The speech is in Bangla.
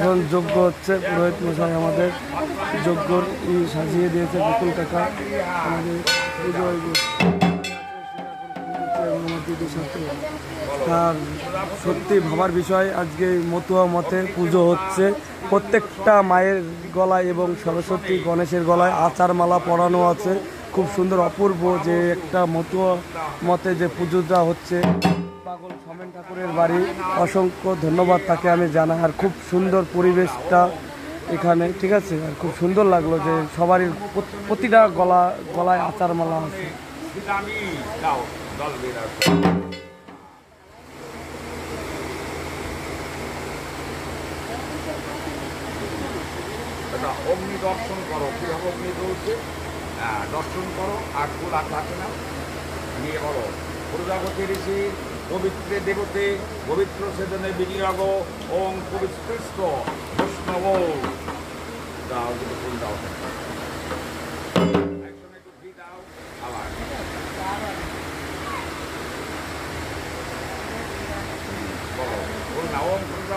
এখন যজ্ঞ হচ্ছে, পুরোহিত মশাই আমাদের যজ্ঞর সাজিয়ে দিয়েছে, বকুল কাকা আমাদের পুজো আর সত্যি ভাবার বিষয়, আজকে মতুয়া মতে পুজো হচ্ছে। প্রত্যেকটা মায়ের গলায় এবং সরস্বতী গণেশের গলায় আচার মালা পরানো আছে। খুব সুন্দর অপূর্ব যে একটা মতুয়া মতে যে পুজোটা হচ্ছে। পাগল সোমেন ঠাকুরের বাড়ি, অসংখ্য ধন্যবাদ তাকে আমি জানাই। আর খুব সুন্দর পরিবেশটা এখানে, ঠিক আছে। আর খুব সুন্দর লাগলো যে সবারই প্রতিটা গলায় আচার মালা আছে। অগ্নি দর্শন করো, কিভাবে অগ্নি চলছে দর্শন করো। আর ফুল আর থাকে না নিয়ে বলো, প্রজাপতি ঋষি পবিত্রে দেবতে পবিত্র সেদনে বিনিয়োগ ওং পবিত্র বৈষ্ণব দাও, ফুল দাও, একটু ঘি দাও, আবার বলো ফুল না ওং প্রজাপতি।